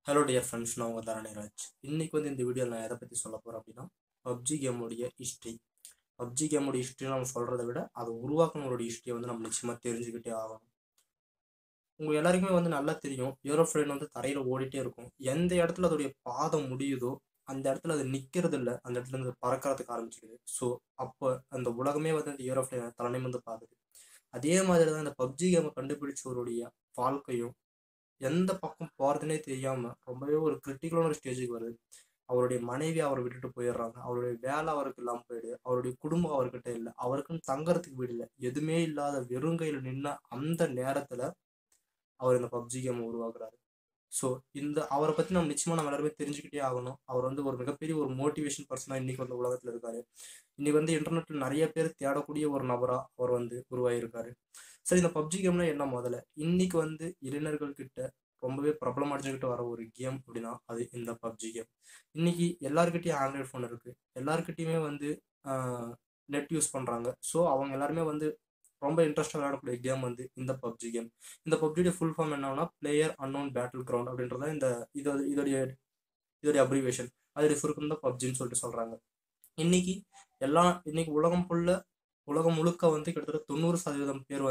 Hello dear friends, நான் உங்கள் தரணிராஜ். இன்னைக்கு இந்த வீடியோவில் நான் எதை பற்றி சொல்ல போகிறேன் அப்படின்னா, பப்ஜி கேமுடைய ஹிஸ்ட்ரி. பப்ஜி கேமுடைய ஹிஸ்ட்ரி நம்ம சொல்கிறத விட அதை உருவாக்குனவருடைய ஹிஸ்ட்ரியை நம்ம நிச்சயமாக தெரிஞ்சுக்கிட்டே ஆகணும். உங்கள் எல்லாருக்குமே நல்லா தெரியும், ஏரோப்ளேன் தரையில் ஓடிட்டே இருக்கும். எந்த இடத்துல அதோடைய பாதம் முடியுதோ அந்த இடத்துல அது நிற்கிறது இல்லை, அந்த இடத்துல இருந்து பறக்கிறதுக்கு ஆரம்பிச்சிடுது. ஸோ அப்போ அந்த உலகமே அந்த ஏரோப்ளேனை தலைநிமிர்ந்து பார்க்குது. அதே மாதிரி தான் இந்த பப்ஜி கேமை கண்டுபிடிச்சவருடைய வாழ்க்கையும் எந்த பக்கம் போறதுனே தெரியாம ரொம்பவே ஒரு கிரிட்டிக்கலான ஒரு ஸ்டேஜுக்கு வருது. அவருடைய மனைவி அவரை விட்டுட்டு போயிடுறாங்க. அவருடைய வேலை அவருக்கு இல்லாமல் போயிடுது. அவருடைய குடும்பம் அவர்கிட்ட இல்லை. அவருக்குன்னு தங்கறதுக்கு வீடு இல்லை. எதுவுமே இல்லாத வெறுங்கையில் நின்ன அந்த நேரத்துல அவர் இந்த பப்ஜி கேம் உருவாக்குறாரு. ஸோ அவரை பத்தி நம்ம நிச்சயமா நம்ம எல்லாருமே தெரிஞ்சுக்கிட்டே ஆகணும். அவர் ஒரு மிகப்பெரிய ஒரு மோட்டிவேஷன் பர்சனா இன்னைக்கு உலகத்துல இருக்காரு. இன்னைக்கு இன்டர்நெட்ல நிறைய பேர் தேடக்கூடிய ஒரு நபரா அவர் உருவாயிருக்காரு. சரி, இந்த பப்ஜி கேம்னா என்ன? முதல்ல இன்னைக்கு இளைஞர்கள் கிட்ட ரொம்பவே பிரபலம் அடைஞ்சுக்கிட்டு வர ஒரு கேம் அப்படின்னா அது இந்த பப்ஜி கேம். இன்னைக்கு எல்லாருக்கிட்டையும் ஆண்ட்ராய்டு ஃபோன் இருக்கு. எல்லாருக்கிட்டையுமே நெட் யூஸ் பண்றாங்க. ஸோ அவங்க எல்லாருமே ரொம்ப இன்ட்ரெஸ்டாக விளையாடக்கூடிய கேம் இந்த பப்ஜி கேம். இந்த பப்ஜியோட ஃபுல் ஃபார்ம் என்னன்னா பிளேயர் அன்னோன் பேட்டில் கிரவுண்ட் அப்படின்றத இதோடைய அப்ரிவேஷன். அதோடைய சுருக்கம் தான் பப்ஜின்னு சொல்லிட்டு சொல்றாங்க. இன்னைக்கு உலகம் முழுக்க கிட்டத்தட்ட 90% பேர்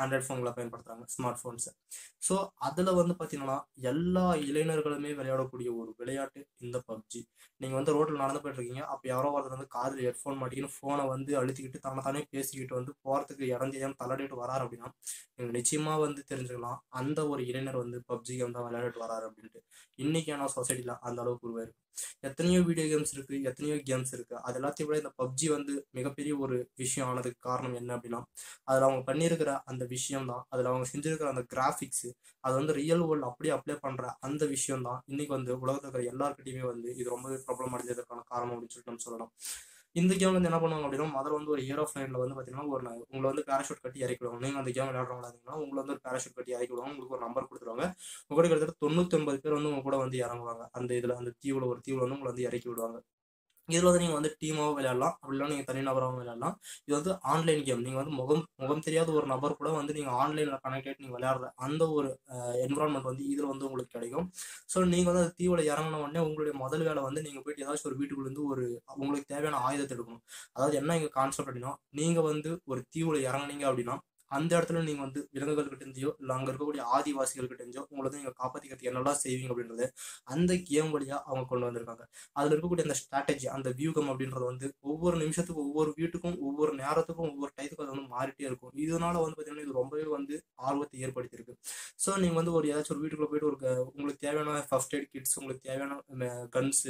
ஆண்ட்ராய்ட் ஃபோன்களை பயன்படுத்துறாங்க, ஸ்மார்ட் ஃபோன்ஸை. ஸோ அதில் பார்த்தீங்கன்னா எல்லா இளைஞர்களுமே விளையாடக்கூடிய ஒரு விளையாட்டு இந்த பப்ஜி. நீங்கள் ரோட்டில் நடந்து போயிட்டு இருக்கீங்க. அப்போ யாரோ ஒருத்தர் காதில் ஹெட்ஃபோன் மாட்டிக்கின்னு ஃபோனை அழுத்திக்கிட்டு தானே பேசிக்கிட்டு போகிறதுக்கு இடம் தெரியாமல் தள்ளாடிட்டு வராரு அப்படின்னா நீங்கள் நிச்சயமாக தெரிஞ்சுக்கலாம் அந்த ஒரு இளைஞர் பப்ஜி கேம் தான் விளையாடிட்டு வராரு அப்படின்ட்டு. இன்னைக்கான சொசைட்டியில் அந்த அளவுக்கு உருவாயிருக்கு. எத்தனையோ வீடியோ கேம்ஸ் இருக்கு, எத்தனையோ கேம்ஸ் இருக்கு. அது எல்லாத்தையும் விட இந்த பப்ஜி மிகப்பெரிய ஒரு விஷயம் ஆனதுக்கு காரணம் என்ன அப்படின்னா, அதுல அவங்க பண்ணியிருக்கிற அந்த விஷயம் தான், அதுல அவங்க செஞ்சிருக்கிற அந்த கிராஃபிக்ஸ், அது ரியல் வேர்ல்டு அப்படியே அப்ளை பண்ற அந்த விஷயம் தான் இன்னைக்கு உலகத்துல இருக்கிற எல்லாருக்கிட்டையுமே இது ரொம்பவே ப்ராப்ளம் அடைஞ்சதுக்கான காரணம் அப்படின்னு சொல்லிட்டு நம்ம சொல்லலாம். இந்த கேம் என்ன பண்ணுவாங்க அப்படின்னா, முதல்ல ஒரு ஏரோப்ளேன்ல பாத்தீங்கன்னா உங்களை பேராஷூட் கட்டி இறக்கி விடுவாங்க. நீங்க அந்த கேம் விளையாடுறவங்களா இருந்தீங்கன்னா உங்களை ஒரு பேராஷூட் கட்டி இறக்கி விடுவாங்க. உங்களுக்கு ஒரு நம்பர் கொடுத்துருவாங்க. உங்க கூட கிட்டத்தட்ட 99 பேர் உங்க கூட இறங்குவாங்க. அந்த தீவுல உங்களை இறக்கி விடுவாங்க. இதுல நீங்க டீமாவும் விளையாடலாம், அப்படிலாம் நீங்க தனிநபராகவும் விளையாடலாம். இது ஆன்லைன் கேம். நீங்க முகம் முகம் தெரியாத ஒரு நபர் கூட நீங்க ஆன்லைன்ல கனெக்ட் ஆகிட்டு நீங்க விளையாடுற அந்த ஒரு என்விரான்மெண்ட் இதுல உங்களுக்கு கிடைக்கும். ஸோ நீங்க அந்த தீவுல இறங்கின உடனே உங்களுடைய முதல் வேலை நீங்க போயிட்டு ஏதாச்சும் ஒரு வீட்டுக்குள்ள ஒரு உங்களுக்கு தேவையான ஆயுதத்தை எடுக்கணும். அதாவது என்ன இங்க கான்செப்ட் அப்படின்னா, நீங்க ஒரு தீவுல இறங்குனீங்க அப்படின்னா அந்த இடத்துல நீங்க விலங்குகள் கிட்ட இருந்தோ இல்லை அங்க இருக்கக்கூடிய ஆதிவாசிகள் கிட்ட இருந்தோ உங்களை நீங்க காப்பாத்திக்கிறதுக்கு என்னெல்லாம் செய்வீங்க அப்படின்றது அந்த கேம் வழியா அவங்க கொண்டு வந்திருக்காங்க. அதுல இருக்கக்கூடிய அந்த ஸ்ட்ராட்டஜி, அந்த வியூகம் அப்படின்றது ஒவ்வொரு நிமிஷத்துக்கும் ஒவ்வொரு வீட்டுக்கும் ஒவ்வொரு நேரத்துக்கும் ஒவ்வொரு டைத்துக்கும் அது மாறிட்டே இருக்கும். இதனால பாத்தீங்கன்னா இது ரொம்பவே ஆர்வத்தை ஏற்படுத்தியிருக்கு. ஸோ நீங்க ஒரு ஏதாச்சும் ஒரு வீட்டுக்குள்ள போயிட்டு உங்களுக்கு தேவையான ஃபர்ஸ்ட் எய்ட் கிட்ஸ், உங்களுக்கு தேவையான கன்ஸ்,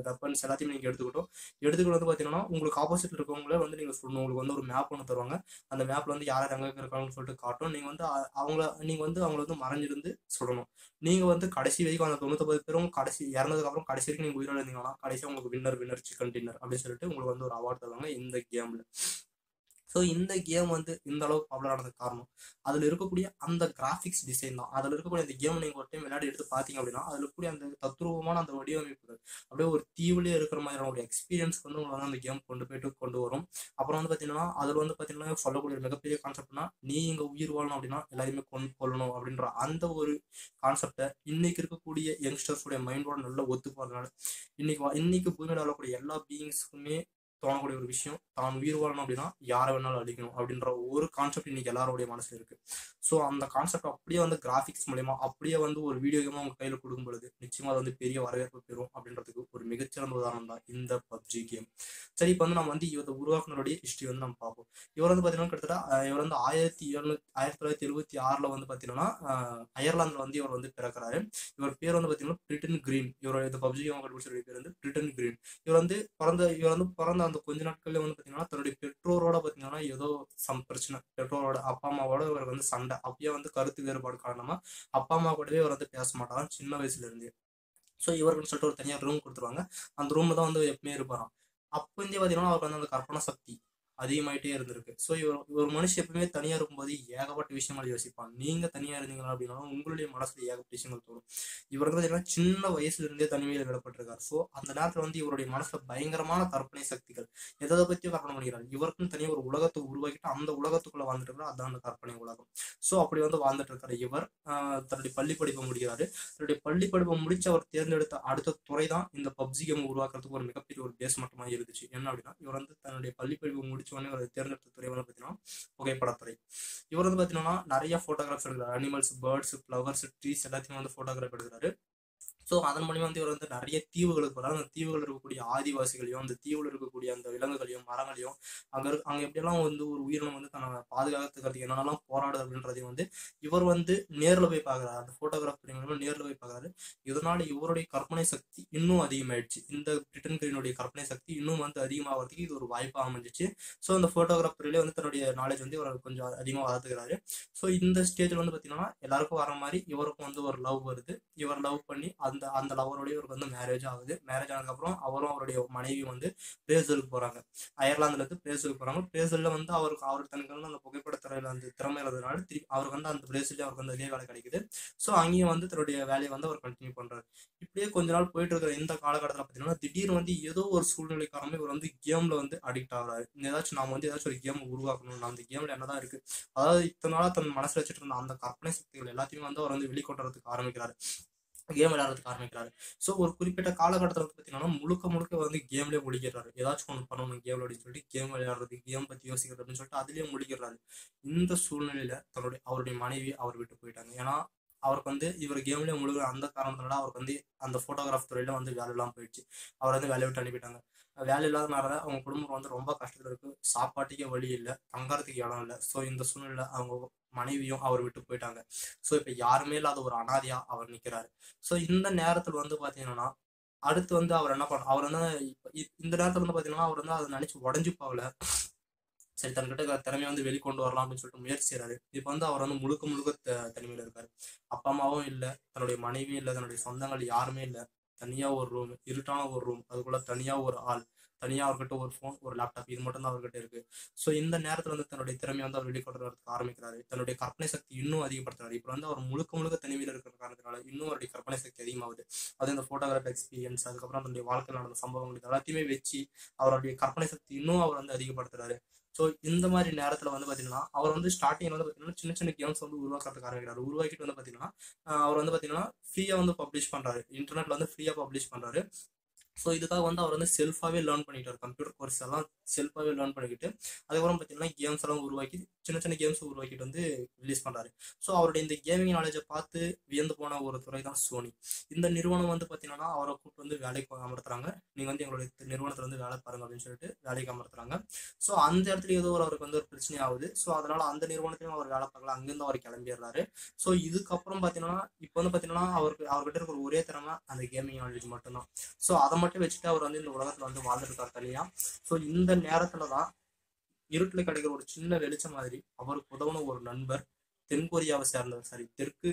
வெப்பன்ஸ் எல்லாத்தையும் நீங்க எடுத்துக்கிட்டு பாத்தீங்கன்னா உங்களுக்கு ஆப்போசிட்ல இருக்கவங்களே நீங்க சொல்லணும். உங்களுக்கு ஒரு மேப் ஒன்று தருவாங்க. அந்த மேப்ல யார் எங்க இருக்காங்கன்னு சொல்லிட்டு காட்டும். நீங்க அவங்கள மறைஞ்சிருந்து சொல்லணும். நீங்க கடைசி வரைக்கும் அந்த 99 பேரும் கடைசி இறந்ததுக்கு அப்புறம் கடைசி வரைக்கும் நீங்க உயிரோட இருந்தீங்கன்னா கடைசியா உங்களுக்கு வின்னர் சிக்கன் டின்னர் அப்படின்னு சொல்லிட்டு உங்களுக்கு ஒரு அவார்ட் தருவாங்க இந்த கேம்ல. ஸோ இந்த கேம் இந்த அளவுக்கு பாப்புலர் ஆனதுக்கு காரணம் அதுல இருக்கக்கூடிய அந்த கிராஃபிக்ஸ் டிசைன் தான். அதுல இருக்கக்கூடிய அந்த கேம் நீங்க ஒரு டைம் விளையாடி எடுத்து பாத்தீங்க அப்படின்னா அதுல இருக்கக்கூடிய அந்த தத்ரூபமான அந்த வடிவமைப்புகள் அப்படியே ஒரு தீவுலேயே இருக்கிற மாதிரியான ஒரு எக்ஸ்பீரியன்ஸ் உங்களுக்கு அந்த கேம் கொண்டு வரும். அப்புறம் பாத்தீங்கன்னா அதுல பாத்தீங்கன்னா சொல்லக்கூடிய ஒரு மிகப்பெரிய கான்செப்ட்னா, நீ இங்க உயிர் வாழணும் அப்படின்னா எல்லாருமே கொல்லணும் அப்படின்ற அந்த ஒரு கான்செப்டை இன்னைக்கு இருக்கக்கூடிய யங்ஸ்டர்ஸுடைய மைண்டோட நல்லா ஒத்து போறதுனால இன்னைக்கு பூமியோட வரக்கூடிய எல்லா பீயிங்ஸுக்குமே தோணக்கூடிய ஒரு விஷயம், தான் உயிர் வாழணும் அப்படின்னா யாரை வேணாலும் அழிக்கணும் அப்படின்ற ஒரு கான்செப்ட் இன்னைக்கு எல்லாருடைய மனசுல இருக்கு. ஸோ அந்த கான்செப்ட் அப்படியே கிராஃபிக்ஸ் மூலயமா அப்படியே ஒரு வீடியோ கேமா உங்க கையில கொடுக்கும் பொழுது நிச்சயமா அது பெரிய வரவேற்பு பெறும் அப்படின்றதுக்கு ஒரு மிகச்சிறந்த உதாரணம் தான் இந்த பப்ஜி கேம். சரி, இப்போ நம்ம இவரை உருவாக்குனருடைய ஹிஸ்டரி நம்ம பார்ப்போம். இவர் பாத்தீங்கன்னா கிட்டத்தட்ட இவர் 1976 பாத்தீங்கன்னா அயர்லாந்துல இவர் பிறக்கிறாரு. இவர் பேர் பாத்தீங்கன்னா பிரிட்டன் கிரீன். இவரோட இந்த பப்ஜி கேம் கண்டுபிடிச்ச பேர் பிரிட்டன் கிரீன். இவர் பிறந்த அந்த கொஞ்ச நாட்கள்ல பாத்தீங்கன்னா தன்னுடைய பெற்றோரோட பாத்தீங்கன்னா ஏதோ பிரச்சனை. பெற்றோரோட அப்பா அம்மாவோட இவர் சண்டை. அப்பயே கருத்து வேறுபாடு காரணமா அப்பா அம்மா கூடவே இவர் பேச மாட்டாராம் சின்ன வயசுல இருந்து. ஸோ இவருக்குன்னு சொல்லிட்டு ஒரு தனியார் ரூம் கொடுத்துருவாங்க. அந்த ரூம் தான் எப்பவுமே இருப்பாராம். அப்போ பாத்தீங்கன்னா அவருக்கு அந்த கற்பனை சக்தி அதிகமாயிட்டே இருந்திருக்கு. ஸோ ஒரு மனுஷன் எப்பவுமே தனியா இருக்கும்போது ஏகப்பட்ட விஷயங்கள் யோசிப்பான். நீங்க தனியா இருந்தீங்களா அப்படின்னாலும் உங்களுடைய மனசுல ஏகப்பட்ட விஷயங்கள் தோணும். இவர் வந்து பார்த்தீங்கன்னா சின்ன வயசுல இருந்தே தனிமையில் விடப்பட்டிருக்காரு. ஸோ அந்த நேரத்துல வந்து இவருடைய மனசுல பயங்கரமான கற்பனை சக்திகள் எதை பத்தியும் கற்பனை பண்ணிக்கிறார். இவருக்கும் தனியாக ஒரு உலகத்தை உருவாக்கிட்டு அந்த உலகத்துக்குள்ள வாழ்ந்துட்டு இருக்காரு. அதான் அந்த கற்பனை உலகம். ஸோ அப்படி வந்து வாழ்ந்துட்டு இருக்காரு இவர். தன்னுடைய பள்ளி படிப்பை முடிக்கிறாரு. தன்னுடைய பள்ளி படிப்பை முடிச்சு அவர் தேர்ந்தெடுத்த அடுத்த துறை தான் இந்த பப்ஜி கேம் உருவாக்குறதுக்கு ஒரு மிகப்பெரிய ஒரு பேஸ் மட்டமா இருந்துச்சு. என்ன அப்படின்னா இவர் வந்து தன்னுடைய பள்ளி படிப்பு முடிச்ச உடனே ஒரு தேர்ந்தெடுத்த துறை வந்து பார்த்தீங்கன்னா புகைப்படத்துறை. இவர் வந்து பார்த்தீங்கன்னா நிறைய போட்டோகிராஃப்ஸ் எடுக்கிறார். அனிமல்ஸ், பேர்ட்ஸ், ஃப்ளவர்ஸ், ட்ரீஸ் எல்லாத்தையும் வந்து போட்டோகிராஃப் எடுக்கிறாரு. ஸோ அதன் மூலியமா வந்து இவர் வந்து நிறைய தீவுகளுக்கு போறாரு. அந்த தீவுகள் இருக்கக்கூடிய ஆதிவாசிகளையும் அந்த தீவுல இருக்கக்கூடிய அந்த விலங்குகளையும் மரங்களையும் அங்க எப்படியெல்லாம் வந்து ஒரு உயிரினம் வந்து தன்னை பாதுகாத்துக்கிறதுக்கு என்னென்னலாம் போராடுது அப்படின்றதையும் வந்து இவர் வந்து நேர்ல போய் பார்க்குறாரு. அந்த போட்டோகிராஃப் நேர்ல போய் பார்க்குறாரு. இதனால இவருடைய கற்பனை சக்தி இன்னும் அதிகமாயிடுச்சு. இந்த பிரிட்டன் கிரீனுடைய கற்பனை சக்தி இன்னும் வந்து அதிகமாகிறதுக்கு இது ஒரு வாய்ப்பாக அமைஞ்சிச்சு. ஸோ அந்த போட்டோகிராஃப் துறையிலே வந்து தன்னுடைய நாலேஜ் வந்து இவர் கொஞ்சம் அதிகமாக வளர்த்துக்கிறாரு. ஸோ இந்த ஸ்டேஜ்ல வந்து பார்த்தீங்கன்னா எல்லாருக்கும் வர மாதிரி இவருக்கும் வந்து ஒரு லவ் வருது. இவர் லவ் பண்ணி அந்த அந்த லவரோடய இவருக்கு வந்து மேரேஜ் ஆகுது. மேரேஜ் ஆனதுக்கப்புறம் அவரும் அவருடைய மனைவி வந்து பிரேசிலுக்கு போறாங்க. அயர்லாந்துல இருந்து பிரேசிலுக்கு போறாங்க. பிரேசில்ல வந்து அவருக்கு தனக்கு வந்து அந்த புகைப்படத்துறையில அந்த திறமை இருந்ததுனால அவருக்கு வந்து அந்த பிரேசிலே அவருக்கு வந்து அதே வேலை கிடைக்குது. ஸோ அங்கேயும் வந்து தன்னுடைய வேலையை வந்து அவர் கண்டினியூ பண்றாரு. இப்படியே கொஞ்ச நாள் போயிட்டு இருக்கிற இந்த காலகட்டத்தில் பார்த்தீங்கன்னா திடீர்னு வந்து ஏதோ ஒரு சூழ்நிலை காரணமா இவர் வந்து கேம்ல வந்து அடிக்ட் ஆகுறாரு. நாம வந்து ஏதாச்சும் ஒரு கேம் உருவாக்கணும், அந்த கேம்ல என்னதான் இருக்கு, அதாவது இத்தனை நாளா தன் மனசுல வச்சுட்டு இருந்த அந்த கற்பனை சக்திகள் எல்லாத்தையுமே வந்து அவர் வந்து வெளிக்கொண்டுறதுக்கு ஆரம்பிக்கிறாரு. கேம் விளையாடுறதுக்கு ஆரம்பிக்கிறாரு. ஸோ ஒரு குறிப்பிட்ட காலகட்டத்தில் வந்து பார்த்தீங்கன்னா முழுக்க முழுக்க வந்து கேம்லேயே முழிக்கிறாரு. ஏதாச்சும் ஒன்று பண்ணணும் கேம்ல அப்படின்னு சொல்லிட்டு கேம் விளையாடுறது, கேம் பத்தி யோசிக்கிறது அப்படின்னு சொல்லிட்டு அதுலயே முழிக்கிறாரு. இந்த சூழ்நிலையில அவருடைய மனைவி அவர் விட்டு போயிட்டாங்க. ஏன்னா அவருக்கு வந்து இவர் கேம்லேயே முழுகிற அந்த காரணத்தினால அவருக்கு வந்து அந்த போட்டோகிராஃப் துறையில வந்து வேலை இல்லாமல் போயிடுச்சு. அவர் வந்து வேலையை விட்டு அனுப்பிட்டாங்க. வேலை இல்லாதனால அவங்க குடும்பம் வந்து ரொம்ப கஷ்டத்துல இருக்கு. சாப்பாட்டுக்கே வழி இல்லை, தங்கறதுக்கு இடம் இல்லை. ஸோ இந்த சூழ்நிலை அவங்க மனைவியும் அவர் விட்டு போயிட்டாங்க. ஸோ இப்ப யாருமே இல்லாத ஒரு அனாதையா அவர் நிக்கிறாரு. ஸோ இந்த நேரத்துல வந்து பாத்தீங்கன்னா அடுத்து வந்து அவர் என்ன பண்ண அவர் வந்து இந்த நேரத்துல வந்து பாத்தீங்கன்னா அவர் வந்து அதை நினைச்சு உடஞ்சு போகல. சரி தன்கிட்ட திறமையை வந்து வெளிக்கொண்டு வரலாம் அப்படின்னு சொல்லிட்டு முயற்சி செய்யறாரு. இப்ப வந்து அவர் வந்து முழுக்க முழுக்க தனிமையில இருக்காரு. அப்பா அம்மாவும் இல்லை, தன்னுடைய மனைவியும் இல்லை, தன்னுடைய சொந்தங்கள் யாருமே இல்லை. தனியா ஒரு ரூம், இருட்டான ஒரு ரூம், அதுக்குள்ள தனியா ஒரு ஆள், தனியா அவர்கிட்ட ஒரு ஃபோன், ஒரு லேப்டாப், இது மட்டும் தான் அவர்கிட்ட இருக்கு. ஸோ இந்த நேரத்துல வந்து தன்னுடைய திறமையை வந்து அவர் வெளிக்கொண்டு வரதுக்கு ஆரம்பிக்கிறாரு. தன்னுடைய கற்பனை சக்தி இன்னும் அதிகப்படுத்துறாரு. இப்போ வந்து அவர் முழுக்க முழுக்க தனிமையில இருக்கிற காரணத்தினால இன்னும் அவருடைய கற்பனை சக்தி அதிகமாகுது. அது இந்த போட்டோகிராஃபி எக்ஸ்பீரியன்ஸ், அதுக்கப்புறம் தன்னுடைய வாழ்க்கையில் நடந்த சம்பவங்கள் எல்லாத்தையுமே வச்சு அவருடைய கற்பனை சக்தி இன்னும் அவர் வந்து அதிகப்படுத்துறாரு. ஸோ இந்த மாதிரி நேரத்துல வந்து பாத்தீங்கன்னா அவர் வந்து ஸ்டார்டிங் வந்து பாத்தீங்கன்னா சின்ன சின்ன கேம்ஸ் வந்து உருவாக்குறதுக்கு ஆரம்பிக்கிறாரு. உருவாக்கிட்டு வந்து பாத்தீங்கன்னா அவர் வந்து பாத்தீங்கன்னா ஃப்ரீயா வந்து பப்ளிஷ் பண்றாரு. இன்டர்நெட்ல வந்து ஃப்ரீயா பப்ளிஷ் பண்றாரு. ஸோ இதுக்காக வந்து அவர் வந்து செல்ஃபாகவே லேர்ன் பண்ணிட்டார். கம்ப்யூட்டர் கோர்ஸ் எல்லாம் செல்ஃபாகவே லேர்ன் பண்ணிக்கிட்டு அதுக்கப்புறம் பார்த்தீங்கன்னா கேம்ஸ் எல்லாம் உருவாக்கி சின்ன சின்ன கேம்ஸ் உருவாக்கிட்டு வந்து ரிலீஸ் பண்ணுறாரு. ஸோ அவருடைய இந்த கேமிங் நாலேஜை பார்த்து வியந்து போன ஒரு துறை தான் சோனி. இந்த நிறுவனம் வந்து பார்த்தீங்கன்னா அவரை கூப்பிட்டு வந்து வேலைக்கு அமர்த்துறாங்க. நீங்கள் வந்து எங்களுடைய நிறுவனத்தில் வந்து வேலை பாருங்க அப்படின்னு சொல்லிட்டு வேலைக்கு அமர்த்துறாங்க. ஸோ அந்த இடத்துல ஏதோ அவருக்கு வந்து ஒரு பிரச்சனை ஆகுது. ஸோ அதனால அந்த நிறுவனத்திலையும் அவர் வேலை பார்க்கல, அங்கேருந்து அவர் கிளம்பிடுறாரு. ஸோ இதுக்கப்புறம் பார்த்தீங்கன்னா இப்போ வந்து பார்த்தீங்கன்னா அவர்கிட்ட இருக்கிற ஒரே திறமை அந்த கேமிங் நாலேஜ் மட்டும்தான். ஸோ அதை மட்டும் வச்சுட்டு அவர் வந்து இந்த உலகத்துல வந்து வாழ்ந்துருக்காரு தனியா. ஸோ இந்த நேரத்துலதான் இருட்டுல கிடைக்கிற ஒரு சின்ன வெளிச்சம் மாதிரி அவருக்கு உதவுன ஒரு நண்பர் தென்கொரியாவை சேர்ந்தவர், சாரி தெற்கு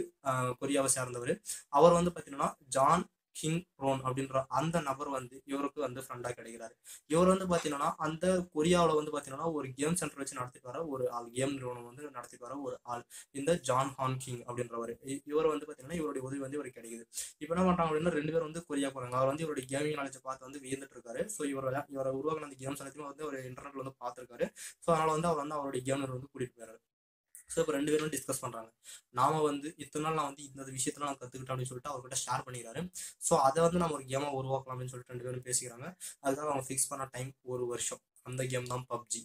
கொரியாவை சேர்ந்தவர். அவர் வந்து பாத்தீங்கன்னா ஜான் கிங் ரோன் அப்படின்ற அந்த நபர் வந்து இவருக்கு வந்து ஃப்ரெண்டா கிடைக்கிறாரு. இவர் வந்து பாத்தீங்கன்னா அந்த கொரியாவில் வந்து பாத்தீங்கன்னா ஒரு கேம் சென்டர் வச்சு நடத்திட்டு வர ஒரு ஆள், கேம் நிறுவனம் வந்து நடத்திட்டு வர ஒரு ஆள் இந்த ஜான் ஹான் கிங் அப்படின்றவர். இவர் வந்து பாத்தீங்கன்னா இவருடைய உதவி வந்து இவருக்கு கிடைக்குது. இப்போ என்ன பண்றாங்க அப்படின்னா 2 பேர் வந்து கொரியா போறாங்க. அவர் வந்து இவருடைய கேமிங் நாலேஜை பார்த்து வந்து வியந்துட்டு இருக்காரு. ஸோ இவரை உருவாக்கின அந்த கேம்ஸ் எல்லாத்தையும் வந்து ஒரு இன்டர்நெட்ல வந்து பார்த்துருக்காரு. ஸோ அதனால வந்து அவர் வந்து அவருடைய கேம் வந்து கூட்டிட்டு போறாரு. ஸோ இப்போ 2 பேரும் டிஸ்கஸ் பண்றாங்க. நாம வந்து இத்தனை நாள் நான் வந்து இந்த விஷயத்தெல்லாம் நான் கத்துக்கிட்டேன் அப்படின்னு சொல்லிட்டு அவர்கிட்ட ஷேர் பண்ணிக்கிறாரு. ஸோ அதை வந்து நம்ம ஒரு கேமா உருவாக்கலாம் அப்படின்னு சொல்லிட்டு 2 பேரும் பேசிக்கிறாங்க. அதுக்காக அவங்க ஃபிக்ஸ் பண்ண டைம் 1 வருஷம். அந்த கேம் தான் பப்ஜி.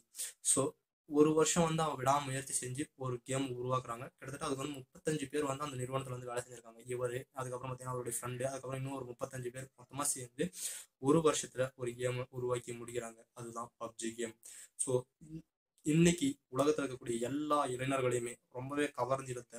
ஸோ 1 வருஷம் வந்து அவங்க விடாமுயற்சி செஞ்சு ஒரு கேம் உருவாக்குறாங்க. கிட்டத்தட்ட அதுக்கு வந்து 35 பேர் வந்து அந்த நிறுவனத்துல வந்து வேலை செஞ்சிருக்காங்க. இவரு, அதுக்கப்புறம் பார்த்தீங்கன்னா அவருடைய ஃப்ரெண்டு, அதுக்கப்புறம் இன்னும் ஒரு 35 பேர் மொத்தமா சேர்ந்து 1 வருஷத்துல ஒரு கேம் உருவாக்கி முடிக்கிறாங்க. அதுதான் பப்ஜி கேம். ஸோ இன்னைக்கு உலகத்துல இருக்கக்கூடிய எல்லா இளைஞர்களையுமே ரொம்பவே கவர்ந்திருத்த,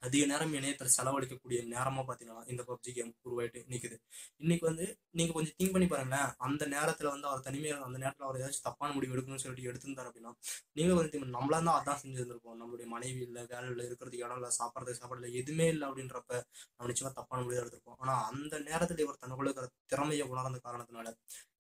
அதிக நேரம் இணையத்தில் செலவழிக்கக்கூடிய நேரமா பாத்தீங்கன்னா இந்த பப்ஜி கேம் உருவாயிட்டு நிக்குது. இன்னைக்கு வந்து நீங்க கொஞ்சம் திங்க் பண்ணி பாருங்களேன். அந்த நேரத்துல வந்து அவர் தனிமையா அந்த நேரத்துல அவர் ஏதாச்சும் தப்பான முடிவு எடுக்கணும்னு சொல்லிட்டு எடுத்திருந்தாரு அப்படின்னா நீங்க கொஞ்சம் நம்மளா தான் அதான் செஞ்சிருந்திருப்போம். நம்மளுடைய மனைவி இல்லை, வேலை இல்லை, இருக்கிறதுக்கு இடம் இல்லை, சாப்பிட்றதுக்கு சாப்பாடு இல்லை, எதுவுமே இல்லை அப்படின்றப்ப நம்ம நிச்சயமா தப்பான முடிவு எடுத்திருப்போம். ஆனா அந்த நேரத்துல இவர் தனக்குள்ள இருக்கிற திறமையை உணர்ந்த காரணத்தினால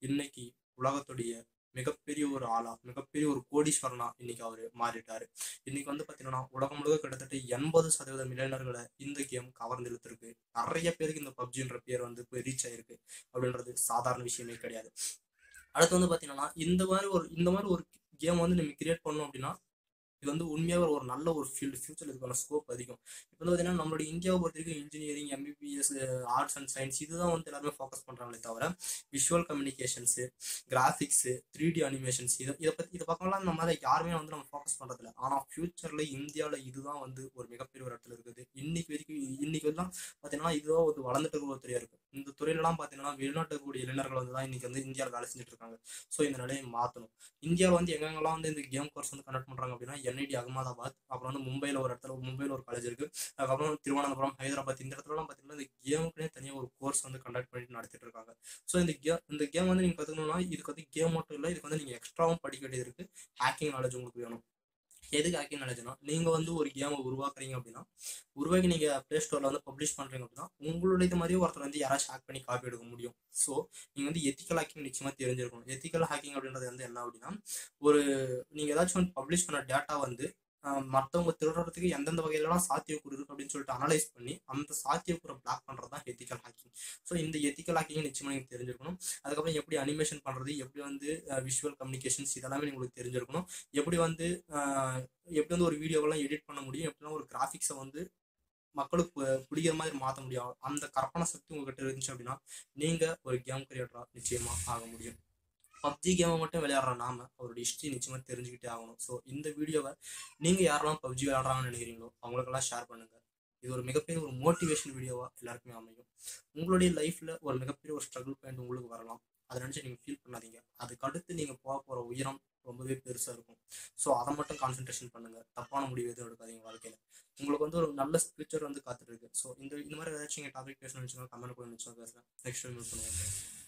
இன்னைக்கு உலகத்துடைய மிகப்பெரிய ஒரு ஆளா, மிகப்பெரிய ஒரு கோடீஸ்வரனா இன்னைக்கு அவரு மாறிட்டாரு. இன்னைக்கு வந்து பாத்தீங்கன்னா உலகம் முழுக்க கிட்டத்தட்ட 80% இளைஞர்களை இந்த கேம் கவர்ந்து இழுத்துருக்கு. நிறைய பேருக்கு இந்த பப்ஜின்ற பேர் வந்து போய் ரீச் ஆயிருக்கு அப்படின்றது சாதாரண விஷயமே கிடையாது. அடுத்து வந்து பாத்தீங்கன்னா இந்த மாதிரி ஒரு கேம் வந்து நம்ம கிரியேட் பண்ணோம் அப்படின்னா இது வந்து உண்மையாக ஒரு நல்ல ஒரு ஃபீல்டு, ஃபியூச்சர் இதுக்கான ஸ்கோப் அதிகம். இப்போ வந்து பார்த்தீங்கன்னா நம்மளுடைய இந்தியாவை பொறுத்த வரைக்கும் engineering, MBBS, arts and science இதுதான் வந்து எல்லாருமே ஃபோக்கஸ் பண்ணுறாங்களே தவிர visual communications, graphics, 3D animations இதை பக்கம்லாம் நம்ம அதை யாருமே வந்து நம்ம ஃபோக்கஸ் பண்ணுறதில்ல. ஆனால் ஃபியூச்சரில் இந்தியாவில் இதுதான் வந்து ஒரு மிகப்பெரிய ஒரு இடத்துல இருக்குது. இன்னைக்கு எல்லாம் பார்த்தீங்கன்னா இதுதான் வந்து வளர்ந்துட்டு இருக்கிற ஒரு துறையாக இருக்குது. இந்த துறையிலலாம் பார்த்தீங்கன்னா வெளிநாட்டு கூடிய இளைஞர்கள் வந்து தான் இன்னைக்கு வந்து இந்தியாவில் வேலை செஞ்சுட்டு இருக்காங்க. ஸோ இந்த நிலையை மாற்றணும். இந்தியாவில் வந்து எங்கெங்கெல்லாம் வந்து இந்த கேம் கோர்ஸ் வந்து கண்டக்ட் பண்ணுறாங்க அப்படின்னா NIT அகமதாபாத், அப்புறம் வந்து மும்பையில் ஒரு காலேஜ் இருக்கு, அதுக்கப்புறம் திருவனந்தபுரம், ஹைதராபாத் இந்த இடத்துலலாம் பார்த்தீங்கன்னா இந்த கேமுக்குனே தனியாக ஒரு கோர்ஸ் வந்து கண்டக்ட் பண்ணிட்டு நடத்திட்டு இருக்காங்க. ஸோ இந்த கேம் வந்து நீங்கள் கற்றுக்கணும்னா இதுக்கு வந்து கேம் மட்டும் இல்லை, இதுக்கு வந்து நீங்கள் எக்ஸ்ட்ராவும் படிக்க வேண்டியது இருக்கு. ஹேக்கிங் நாலேஜ் உங்களுக்கு வேணும். எதுக்கு ஹேக்கிங் நாலேஜ்னா நீங்கள் வந்து ஒரு கேமை உருவாக்குறீங்க அப்படின்னா உருவாக்கி நீங்கள் ப்ளே ஸ்டோரில் வந்து பப்ளிஷ் பண்ணுறீங்க அப்படின்னா உங்களுடைய இது மாதிரியே ஒருத்தர் வந்து யாராச்சும் ஹேக் பண்ணி காப்பி எடுக்க முடியும். ஸோ நீங்கள் வந்து எத்திக்கல் ஹேக்கிங் நிச்சயமாக தெரிஞ்சிருக்கணும். எத்திக்கல் ஹேக்கிங் அப்படின்றது வந்து என்ன அப்படின்னா ஒரு நீங்கள் ஏதாச்சும் வந்து பப்ளிஷ் பண்ண டேட்டா வந்து மற்றவங்க திருடுறதுக்கு எந்தெந்த வகையிலலாம் சாத்தியக்கூறு இருக்கு அப்படின்னு சொல்லிட்டு அனலைஸ் பண்ணி அந்த சாத்தியக்கூறை பிளாக் பண்ணுறது தான் எத்திக்கல் ஹேக்கிங். ஸோ இந்த எத்திக்கல் ஹேக்கிங் நிச்சயமாக நீங்கள் தெரிஞ்சிருக்கணும். அதுக்கப்புறம் எப்படி அனிமேஷன் பண்ணுறது, எப்படி வந்து விஷுவல் கம்யூனிகேஷன்ஸ் இதெல்லாமே உங்களுக்கு தெரிஞ்சிருக்கணும். எப்படி வந்து ஒரு வீடியோவெல்லாம் எடிட் பண்ண முடியும், எப்படின்னா ஒரு கிராஃபிக்ஸை வந்து மக்களுக்கு பிடிக்கிற மாதிரி மாற்ற முடியும். அந்த கற்பனை சக்தி உங்ககிட்ட இருந்துச்சு அப்படின்னா நீங்கள் ஒரு கேம் கிரியேட்டராக நிச்சயமாக ஆக முடியும். பப்ஜி கேமை மட்டும் விளையாடுற நாம அவரோட ஹிஸ்ட்ரி நிச்சயமாக தெரிஞ்சுக்கிட்டே ஆகணும். ஸோ இந்த வீடியோவை நீங்கள் யாரெல்லாம் பப்ஜி விளையாடுறாங்கன்னு நினைக்கிறீங்களோ அவங்களுக்கெல்லாம் ஷேர் பண்ணுங்கள். இது ஒரு மிகப்பெரிய ஒரு மோட்டிவேஷன் வீடியோவாக எல்லாருக்குமே அமையும். உங்களுடைய லைஃப்பில் ஒரு மிகப்பெரிய ஒரு ஸ்ட்ரகிள் பாயிண்ட் உங்களுக்கு வரலாம். அதை நினச்சி நீங்கள் ஃபீல் பண்ணாதீங்க. அதுக்கு அடுத்து நீங்கள் போகிற உயரம் ரொம்பவே பெருசாக இருக்கும். ஸோ அதை மட்டும் கான்சென்ட்ரேஷன் பண்ணுங்கள். தப்பான முடிவு எதுவும் எடுக்காதீங்க வாழ்க்கையில். உங்களுக்கு வந்து ஒரு நல்ல ஃபியூச்சர் வந்து காத்துட்டு இருக்கு. ஸோ இந்த மாதிரி ஏதாச்சும் டாபிக் பேசணும்னு வச்சுக்கோங்க, கமெண்ட் பண்ணி வச்சுக்கோங்க, பேசுகிறேன். நெக்ஸ்ட் டைம் பண்ணுவோம்.